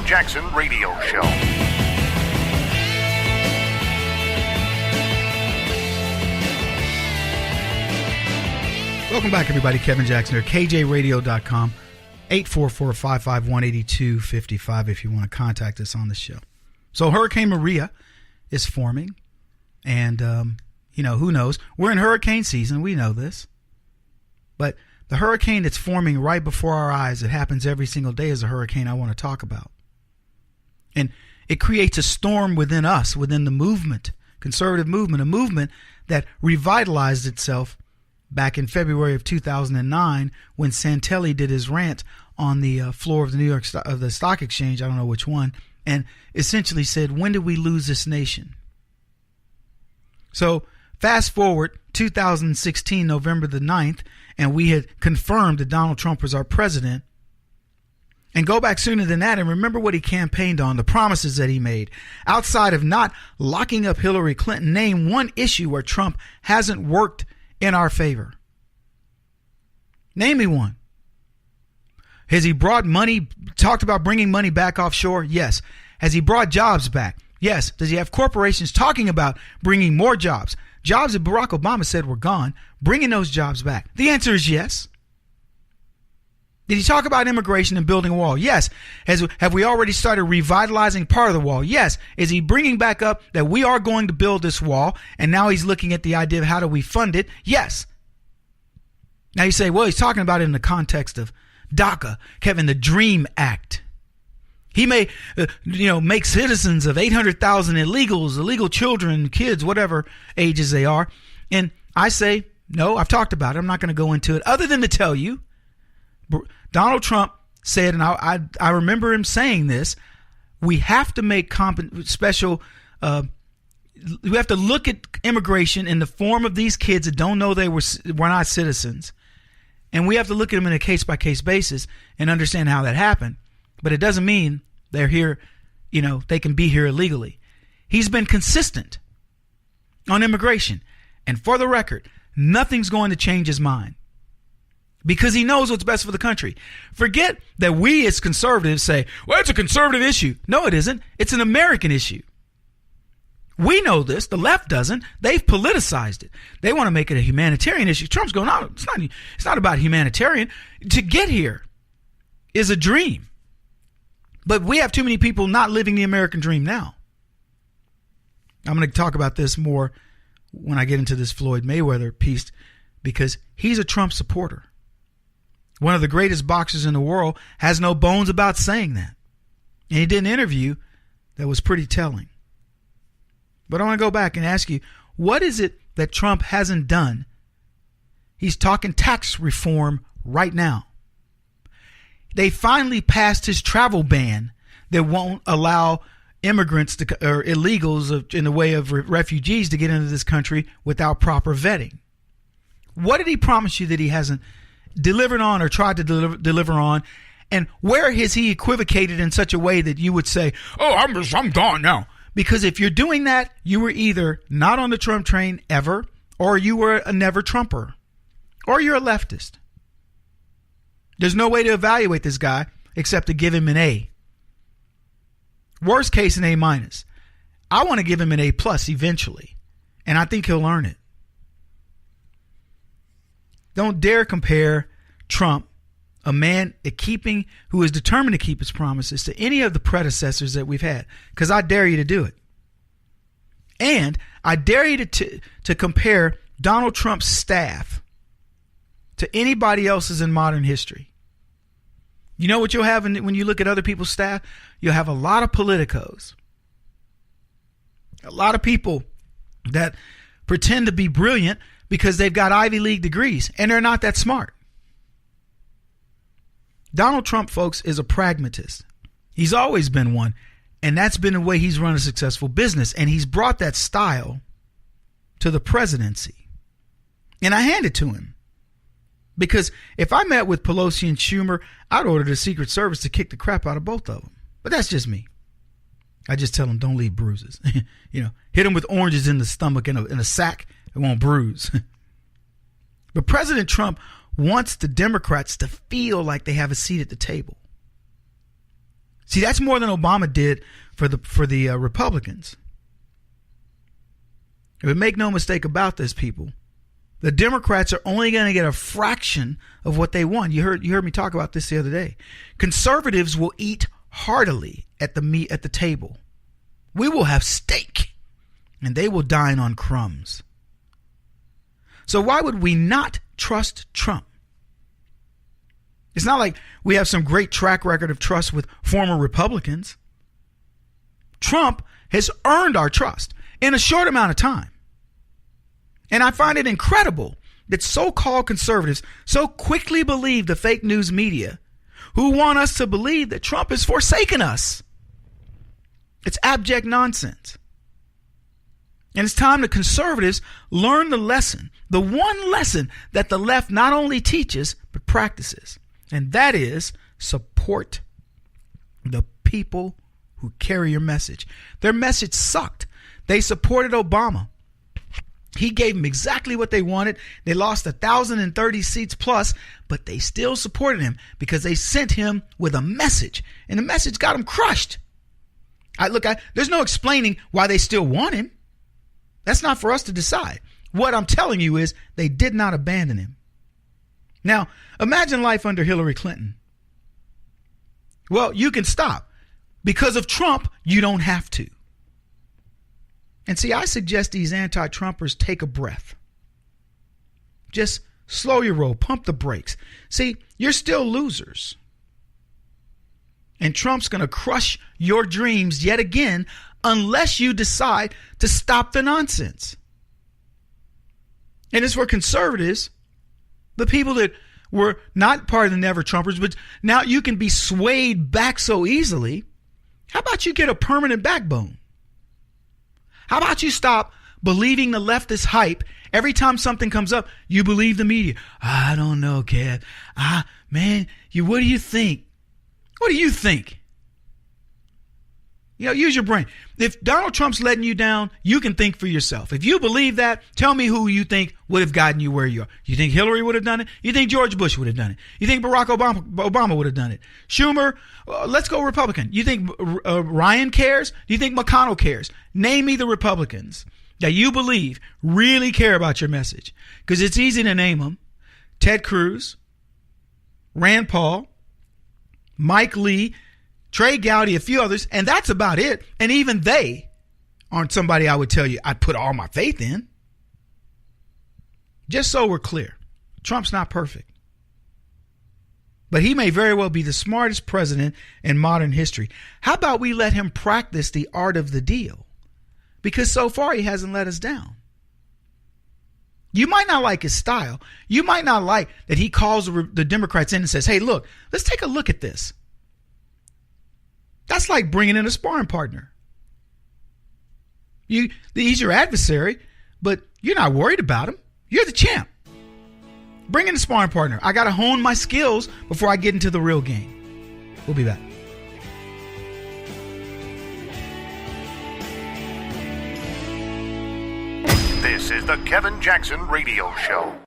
Jackson Radio Show. Welcome back, everybody. Kevin Jackson here, KJRadio.com, 844-551-8255 if you want to contact us on the show. So Hurricane Maria is forming, and, who knows? We're in hurricane season. We know this. But the hurricane that's forming right before our eyes, it happens every single day, is a hurricane I want to talk about. And it creates a storm within us, within the movement, conservative movement, a movement that revitalized itself back in February of 2009 when Santelli did his rant on the floor of the New York Stock Exchange, I don't know which one, and essentially said, when did we lose this nation? So fast forward 2016, November the 9th, and we had confirmed that Donald Trump was our president. And go back sooner than that and remember what he campaigned on, the promises that he made. Outside of not locking up Hillary Clinton, name one issue where Trump hasn't worked in our favor. Name me one. Has he brought money, talked about bringing money back offshore? Yes. Has he brought jobs back? Yes. Does he have corporations talking about bringing more jobs? Jobs that Barack Obama said were gone, bringing those jobs back? The answer is yes. Did he talk about immigration and building a wall? Yes. Have we already started revitalizing part of the wall? Yes. Is he bringing back up that we are going to build this wall, and now he's looking at the idea of how do we fund it? Yes. Now you say, well, he's talking about it in the context of DACA, Kevin, the DREAM Act. He may, make citizens of 800,000 illegals, illegal children, kids, whatever ages they are. And I say, no, I've talked about it. I'm not going to go into it other than to tell you, Donald Trump said, and I remember him saying this, we have to make special, we have to look at immigration in the form of these kids that don't know they were not citizens. And we have to look at them in a case-by-case basis and understand how that happened. But it doesn't mean they're here, they can be here illegally. He's been consistent on immigration. And for the record, nothing's going to change his mind because he knows what's best for the country. Forget that we as conservatives say, well, it's a conservative issue. No, it isn't. It's an American issue. We know this. The left doesn't. They've politicized it. They want to make it a humanitarian issue. Trump's going, no, it's not about humanitarian. To get here is a dream. But we have too many people not living the American dream now. I'm going to talk about this more when I get into this Floyd Mayweather piece because he's a Trump supporter. One of the greatest boxers in the world has no bones about saying that. And he did an interview that was pretty telling. But I want to go back and ask you, what is it that Trump hasn't done? He's talking tax reform right now. They finally passed his travel ban that won't allow immigrants or illegals in the way of refugees to get into this country without proper vetting. What did he promise you that he hasn't delivered on or tried to deliver on? And where has he equivocated in such a way that you would say, oh, I'm gone now? Because if you're doing that, you were either not on the Trump train ever, or you were a never Trumper, or you're a leftist. There's no way to evaluate this guy except to give him an A. Worst case, an A minus. I want to give him an A plus eventually, and I think he'll earn it. Don't dare compare Trump, a man who is determined to keep his promises, to any of the predecessors that we've had, because I dare you to do it. And I dare you to compare Donald Trump's staff to anybody else's in modern history. You know what you'll have when you look at other people's staff? You'll have a lot of politicos. A lot of people that pretend to be brilliant because they've got Ivy League degrees, and they're not that smart. Donald Trump, folks, is a pragmatist. He's always been one, and that's been the way he's run a successful business, and he's brought that style to the presidency. And I hand it to him. Because if I met with Pelosi and Schumer, I'd order the Secret Service to kick the crap out of both of them. But that's just me. I just tell them, don't leave bruises. Hit them with oranges in the stomach in a sack. It won't bruise. But President Trump wants the Democrats to feel like they have a seat at the table. See, that's more than Obama did for the Republicans. But make no mistake about this, people. The Democrats are only going to get a fraction of what they want. You heard me talk about this the other day. Conservatives will eat heartily at the table. We will have steak, and they will dine on crumbs. So why would we not trust Trump? It's not like we have some great track record of trust with former Republicans. Trump has earned our trust in a short amount of time. And I find it incredible that so-called conservatives so quickly believe the fake news media who want us to believe that Trump has forsaken us. It's abject nonsense. And it's time the conservatives learn the lesson, the one lesson that the left not only teaches, but practices. And that is support the people who carry your message. Their message sucked. They supported Obama. He gave them exactly what they wanted. They lost 1,030 seats plus, but they still supported him because they sent him with a message. And the message got him crushed. There's no explaining why they still want him. That's not for us to decide. What I'm telling you is they did not abandon him. Now, imagine life under Hillary Clinton. Well, you can stop. Because of Trump, you don't have to. And see, I suggest these anti-Trumpers take a breath. Just slow your roll, pump the brakes. See, you're still losers. And Trump's going to crush your dreams yet again unless you decide to stop the nonsense. And it's for conservatives, the people that were not part of the Never Trumpers, but now you can be swayed back so easily. How about you get a permanent backbone? How about you stop believing the leftist hype? Every time something comes up, you believe the media. I don't know, Kev. Man, what do you think? What do you think? Use your brain. If Donald Trump's letting you down, you can think for yourself. If you believe that, tell me who you think would have gotten you where you are. You think Hillary would have done it? You think George Bush would have done it? You think Barack Obama would have done it? Schumer, let's go Republican. You think Ryan cares? Do you think McConnell cares? Name me the Republicans that you believe really care about your message. Because it's easy to name them. Ted Cruz, Rand Paul, Mike Lee, Trey Gowdy, a few others, and that's about it. And even they aren't somebody I would tell you I'd put all my faith in. Just so we're clear, Trump's not perfect. But he may very well be the smartest president in modern history. How about we let him practice the art of the deal? Because so far he hasn't let us down. You might not like his style. You might not like that he calls the Democrats in and says, hey, look, let's take a look at this. That's like bringing in a sparring partner. He's your adversary, but you're not worried about him. You're the champ. Bring in a sparring partner. I got to hone my skills before I get into the real game. We'll be back. This is the Kevin Jackson Radio Show.